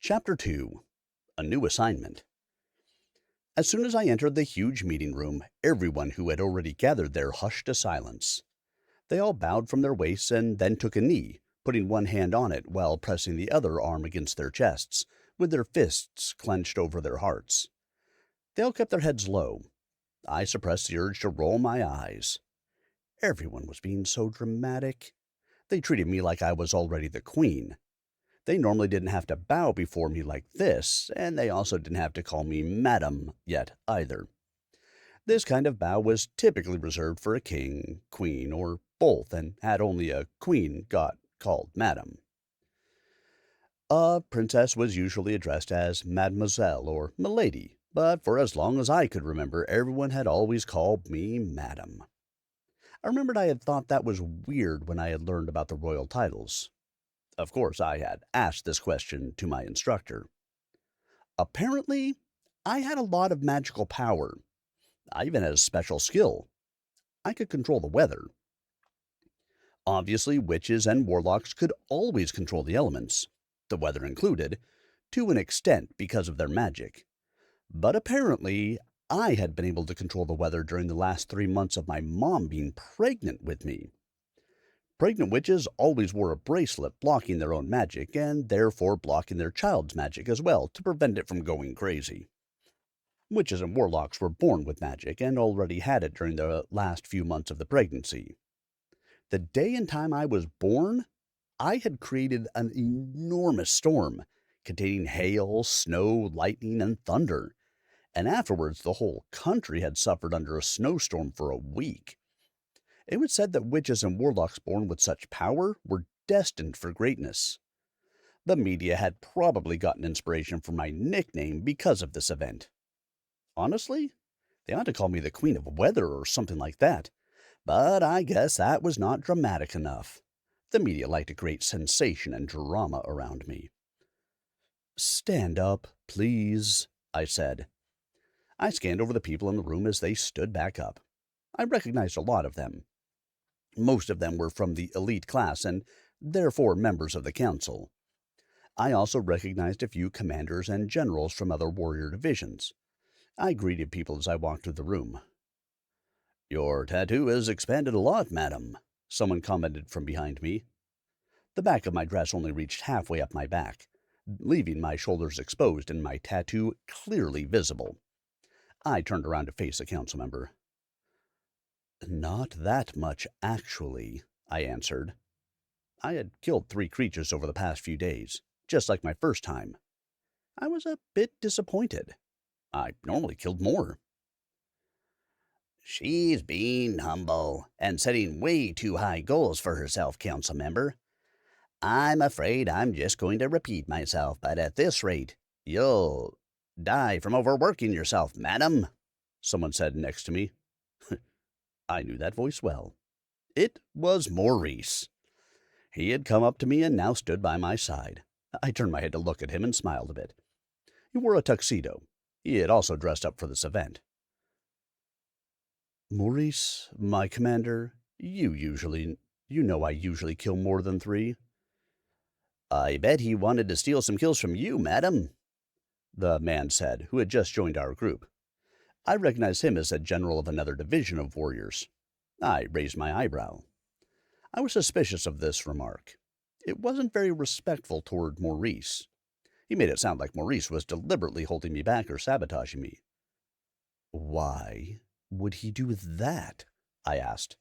Chapter 2. A New Assignment. As soon as I entered the huge meeting room, everyone who had already gathered there hushed to silence. They all bowed from their waists and then took a knee, putting one hand on it while pressing the other arm against their chests, with their fists clenched over their hearts. They all kept their heads low. I suppressed the urge to roll my eyes. Everyone was being so dramatic. They treated me like I was already the queen. They normally didn't have to bow before me like this, and they also didn't have to call me madam yet either. This kind of bow was typically reserved for a king, queen, or both, and had only a queen got called madam. A princess was usually addressed as mademoiselle or milady, but for as long as I could remember, everyone had always called me madam. I remembered I had thought that was weird when I had learned about the royal titles. Of course, I had asked this question to my instructor. Apparently, I had a lot of magical power. I even had a special skill. I could control the weather. Obviously, witches and warlocks could always control the elements, the weather included, to an extent because of their magic. But apparently, I had been able to control the weather during the last 3 months of my mom being pregnant with me. Pregnant witches always wore a bracelet blocking their own magic, and therefore blocking their child's magic as well, to prevent it from going crazy. Witches and warlocks were born with magic, and already had it during the last few months of the pregnancy. The day and time I was born, I had created an enormous storm, containing hail, snow, lightning, and thunder, and afterwards the whole country had suffered under a snowstorm for a week. It was said that witches and warlocks born with such power were destined for greatness. The media had probably gotten inspiration for my nickname because of this event. Honestly, they ought to call me the Queen of Weather or something like that, but I guess that was not dramatic enough. The media liked to create sensation and drama around me. "Stand up, please," I said. I scanned over the people in the room as they stood back up. I recognized a lot of them. Most of them were from the elite class and therefore members of the council. I also recognized a few commanders and generals from other warrior divisions. I greeted people as I walked through the room. "Your tattoo has expanded a lot, madam," someone commented from behind me. The back of my dress only reached halfway up my back, leaving my shoulders exposed and my tattoo clearly visible. I turned around to face the council member. "Not that much, actually," I answered. I had killed 3 creatures over the past few days, just like my first time. I was a bit disappointed. I normally killed more. "She's being humble and setting way too high goals for herself, council member. I'm afraid I'm just going to repeat myself, but at this rate, you'll die from overworking yourself, madam," someone said next to me. I knew that voice well. It was Maurice. He had come up to me and now stood by my side. I turned my head to look at him and smiled a bit. He wore a tuxedo. He had also dressed up for this event. "Maurice, my commander, you know I usually kill more than 3. "I bet he wanted to steal some kills from you, madam," the man said, who had just joined our group. I recognized him as a general of another division of warriors. I raised my eyebrow. I was suspicious of this remark. It wasn't very respectful toward Maurice. He made it sound like Maurice was deliberately holding me back or sabotaging me. "Why would he do that?" I asked.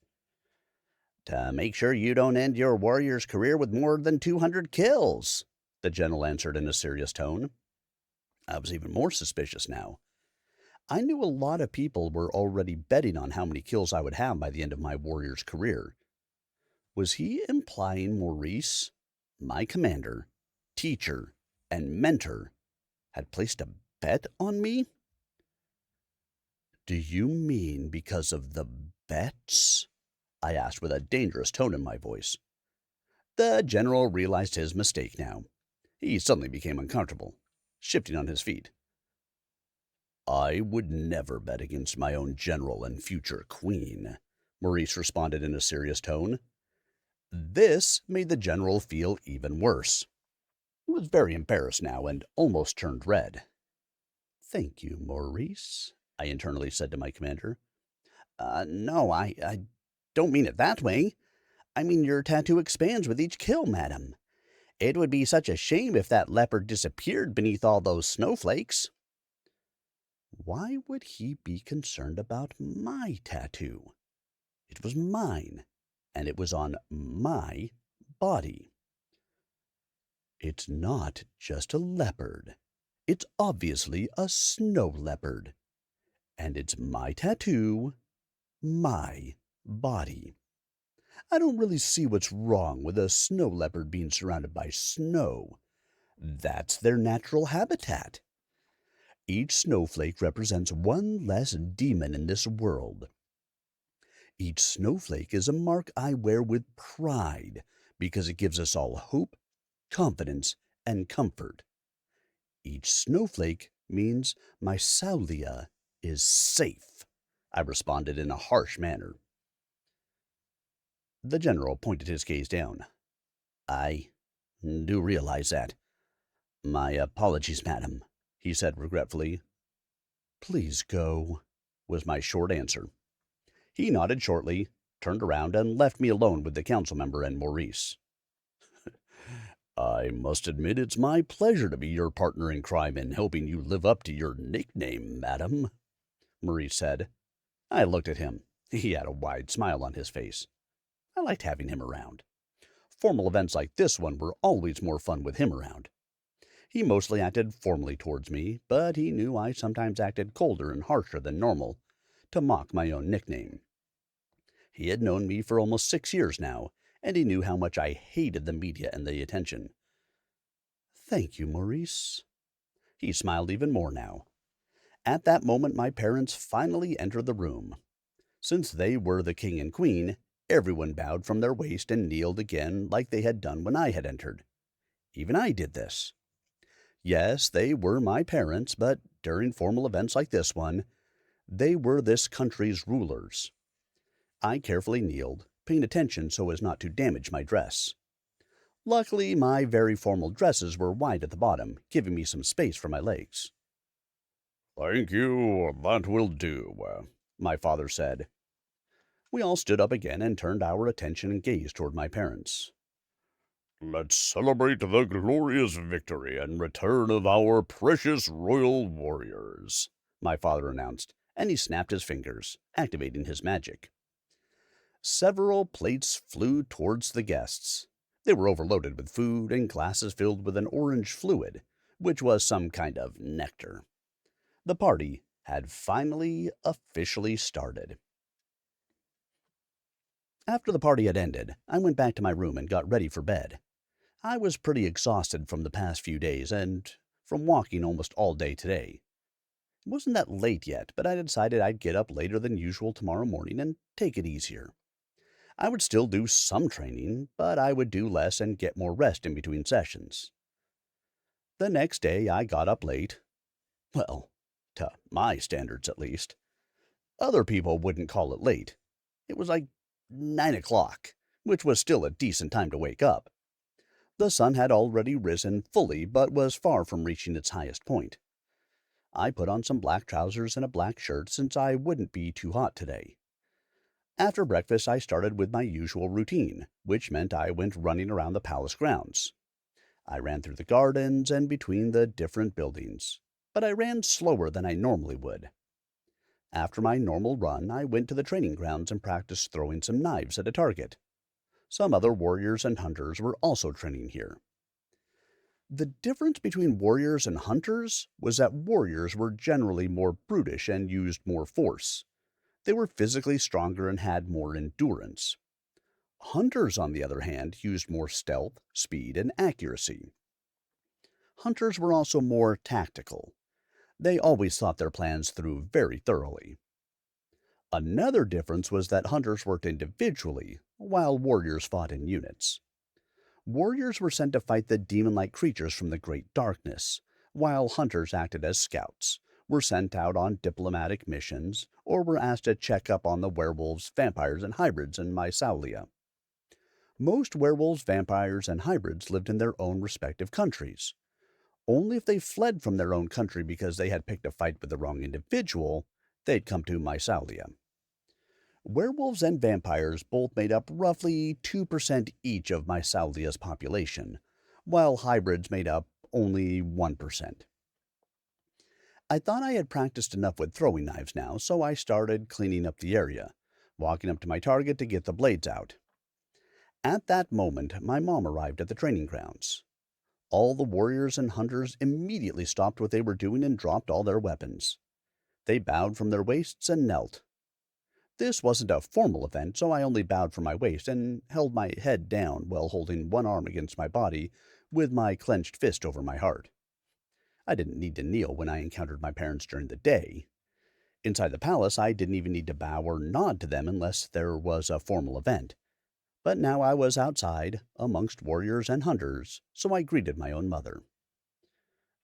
"To make sure you don't end your warrior's career with more than 200 kills," the general answered in a serious tone. I was even more suspicious now. I knew a lot of people were already betting on how many kills I would have by the end of my warrior's career. Was he implying Maurice, my commander, teacher, and mentor, had placed a bet on me? "Do you mean because of the bets?" I asked with a dangerous tone in my voice. The general realized his mistake now. He suddenly became uncomfortable, shifting on his feet. "I would never bet against my own general and future queen," Maurice responded in a serious tone. This made the general feel even worse. He was very embarrassed now and almost turned red. "Thank you, Maurice," I internally said to my commander. No, I don't mean it that way. I mean your tattoo expands with each kill, madam. It would be such a shame if that leopard disappeared beneath all those snowflakes. Why would he be concerned about my tattoo? It was mine, and it was on my body. It's not just a leopard. It's obviously a snow leopard. And it's my tattoo, my body. I don't really see what's wrong with a snow leopard being surrounded by snow. That's their natural habitat. Each snowflake represents one less demon in this world. Each snowflake is a mark I wear with pride because it gives us all hope, confidence, and comfort. Each snowflake means my Saulia is safe, I responded in a harsh manner. The general pointed his gaze down. I do realize that. My apologies, madam, he said regretfully. Please go, was my short answer. He nodded shortly, turned around, and left me alone with the council member and Maurice. I must admit it's my pleasure to be your partner in crime in helping you live up to your nickname, madam, Maurice said. I looked at him. He had a wide smile on his face. I liked having him around. Formal events like this one were always more fun with him around. He mostly acted formally towards me, but he knew I sometimes acted colder and harsher than normal, to mock my own nickname. He had known me for almost 6 years now, and he knew how much I hated the media and the attention. Thank you, Maurice. He smiled even more now. At that moment, my parents finally entered the room. Since they were the king and queen, everyone bowed from their waist and kneeled again like they had done when I had entered. Even I did this. Yes, they were my parents, but during formal events like this one, they were this country's rulers. I carefully kneeled, paying attention so as not to damage my dress. Luckily, my very formal dresses were wide at the bottom, giving me some space for my legs. Thank you, that will do, my father said. We all stood up again and turned our attention and gaze toward my parents. Let's celebrate the glorious victory and return of our precious royal warriors, my father announced, and he snapped his fingers, activating his magic. Several plates flew towards the guests. They were overloaded with food and glasses filled with an orange fluid, which was some kind of nectar. The party had finally officially started. After the party had ended, I went back to my room and got ready for bed. I was pretty exhausted from the past few days and from walking almost all day today. It wasn't that late yet, but I decided I'd get up later than usual tomorrow morning and take it easier. I would still do some training, but I would do less and get more rest in between sessions. The next day I got up late. Well, to my standards at least. Other people wouldn't call it late. It was like 9 o'clock, which was still a decent time to wake up. The sun had already risen fully, but was far from reaching its highest point. I put on some black trousers and a black shirt since I wouldn't be too hot today. After breakfast, I started with my usual routine, which meant I went running around the palace grounds. I ran through the gardens and between the different buildings, but I ran slower than I normally would. After my normal run, I went to the training grounds and practiced throwing some knives at a target. Some other warriors and hunters were also training here. The difference between warriors and hunters was that warriors were generally more brutish and used more force. They were physically stronger and had more endurance. Hunters, on the other hand, used more stealth, speed, and accuracy. Hunters were also more tactical. They always thought their plans through very thoroughly. Another difference was that hunters worked individually, while warriors fought in units. Warriors were sent to fight the demon-like creatures from the great darkness, while hunters acted as scouts, were sent out on diplomatic missions, or were asked to check up on the werewolves, vampires, and hybrids in Mysalia. Most werewolves, vampires, and hybrids lived in their own respective countries. Only if they fled from their own country because they had picked a fight with the wrong individual, they'd come to Mysalia. Werewolves and vampires both made up roughly 2% each of Mysalia's population, while hybrids made up only 1%. I thought I had practiced enough with throwing knives now, so I started cleaning up the area, walking up to my target to get the blades out. At that moment, my mom arrived at the training grounds. All the warriors and hunters immediately stopped what they were doing and dropped all their weapons. They bowed from their waists and knelt. This wasn't a formal event, so I only bowed from my waist and held my head down while holding one arm against my body with my clenched fist over my heart. I didn't need to kneel when I encountered my parents during the day. Inside the palace, I didn't even need to bow or nod to them unless there was a formal event. But now I was outside, amongst warriors and hunters, so I greeted my own mother.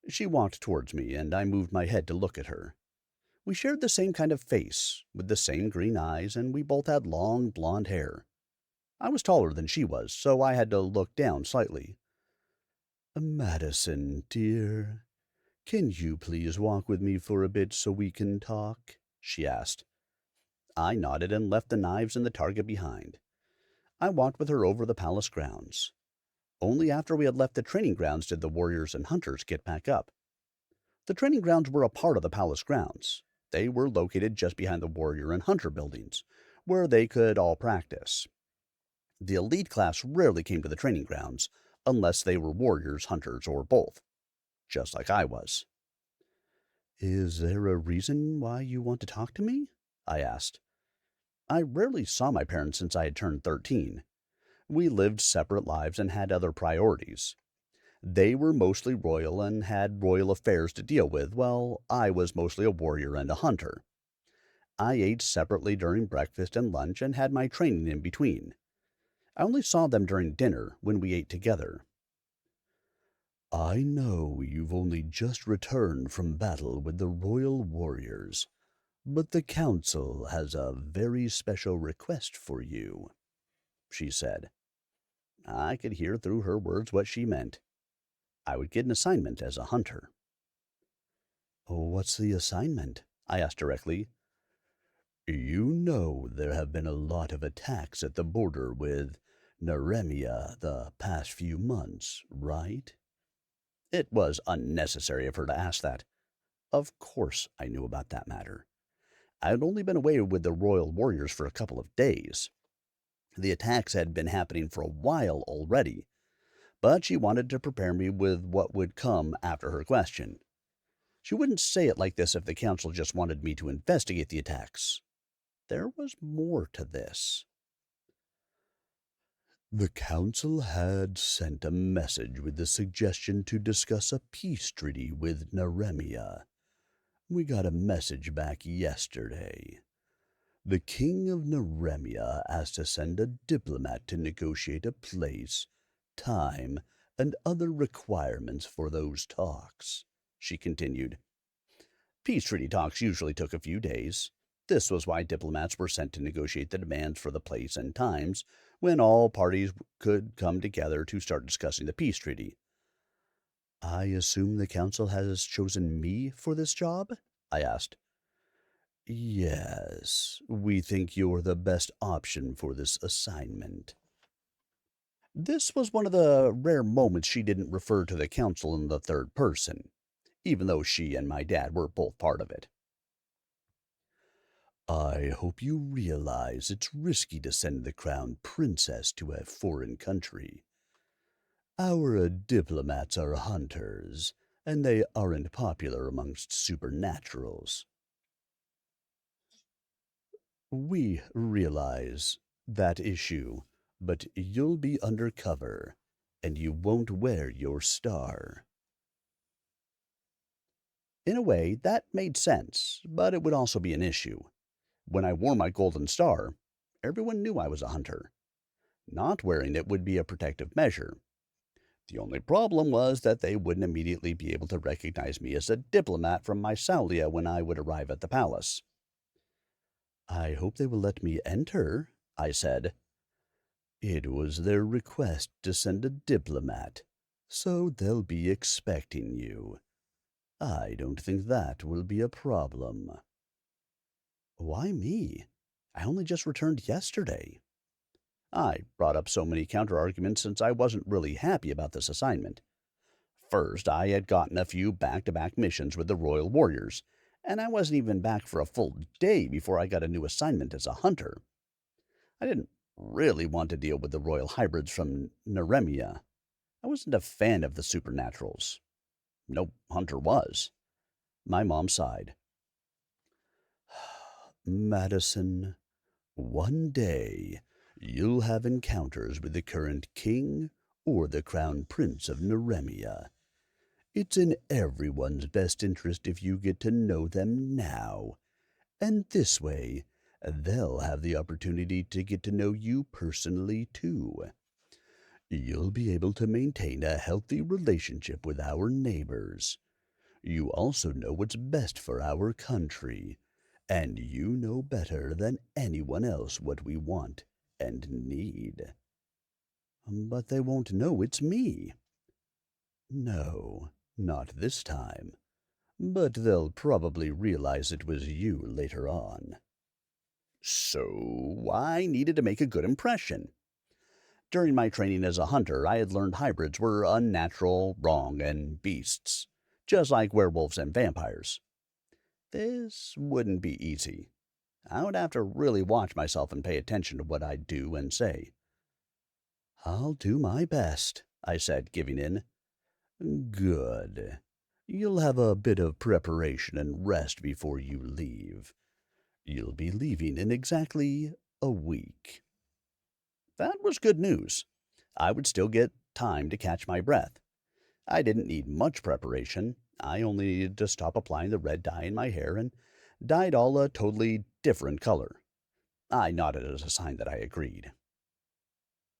She walked towards me, and I moved my head to look at her. We shared the same kind of face, with the same green eyes, and we both had long blonde hair. I was taller than she was, so I had to look down slightly. "Madison, dear, can you please walk with me for a bit so we can talk?" she asked. I nodded and left the knives and the target behind. I walked with her over the palace grounds. Only after we had left the training grounds did the warriors and hunters get back up. The training grounds were a part of the palace grounds. They were located just behind the warrior and hunter buildings, where they could all practice. The elite class rarely came to the training grounds, unless they were warriors, hunters, or both, just like I was. "Is there a reason why you want to talk to me?" I asked. I rarely saw my parents since I had turned 13. We lived separate lives and had other priorities. They were mostly royal and had royal affairs to deal with, while I was mostly a warrior and a hunter. I ate separately during breakfast and lunch and had my training in between. I only saw them during dinner when we ate together. "I know you've only just returned from battle with the royal warriors, but the council has a very special request for you," she said. I could hear through her words what she meant. I would get an assignment as a hunter. "What's the assignment?" I asked directly. "You know there have been a lot of attacks at the border with Naremia the past few months, right?" It was unnecessary of her to ask that. Of course I knew about that matter. I had only been away with the royal warriors for a couple of days. The attacks had been happening for a while already, but she wanted to prepare me with what would come after her question. She wouldn't say it like this if the council just wanted me to investigate the attacks. There was more to this. "The council had sent a message with the suggestion to discuss a peace treaty with Naremia. We got a message back yesterday. The king of Naremia asked to send a diplomat to negotiate a place, time, and other requirements for those talks," she continued. Peace treaty talks usually took a few days. This was why diplomats were sent to negotiate the demands for the place and times when all parties could come together to start discussing the peace treaty. "I assume the council has chosen me for this job?" I asked. "Yes, we think you're the best option for this assignment." This was one of the rare moments she didn't refer to the council in the third person, even though she and my dad were both part of it. "I hope you realize it's risky to send the crown princess to a foreign country. Our diplomats are hunters, and they aren't popular amongst supernaturals." "We realize that issue, but you'll be undercover, and you won't wear your star." In a way, that made sense, but it would also be an issue. When I wore my golden star, everyone knew I was a hunter. Not wearing it would be a protective measure. The only problem was that they wouldn't immediately be able to recognize me as a diplomat from Mysalia when I would arrive at the palace. "I hope they will let me enter," I said. It was their request to send a diplomat, so they'll be expecting you. I don't think that will be a problem. Why me? I only just returned yesterday. I brought up so many counter-arguments since I wasn't really happy about this assignment. First, I had gotten a few back-to-back missions with the Royal Warriors, and I wasn't even back for a full day before I got a new assignment as a hunter. I didn't really want to deal with the royal hybrids from Neremia. I wasn't a fan of the supernaturals. No hunter was. My mom sighed. Madison, one day you'll have encounters with the current king or the crown prince of Neremia. It's in everyone's best interest if you get to know them now, and this way they'll have the opportunity to get to know you personally too. You'll be able to maintain a healthy relationship with our neighbors. You also know what's best for our country, and you know better than anyone else what we want and need. But they won't know it's me. No, not this time. But they'll probably realize it was you later on. So I needed to make a good impression. During my training as a hunter, I had learned hybrids were unnatural, wrong, and beasts, just like werewolves and vampires. This wouldn't be easy. I would have to really watch myself and pay attention to what I do and say. I'll do my best, I said, giving in. Good. You'll have a bit of preparation and rest before you leave. You'll be leaving in exactly a week. That was good news. I would still get time to catch my breath. I didn't need much preparation. I only needed to stop applying the red dye in my hair and dye it all a totally different color. I nodded as a sign that I agreed.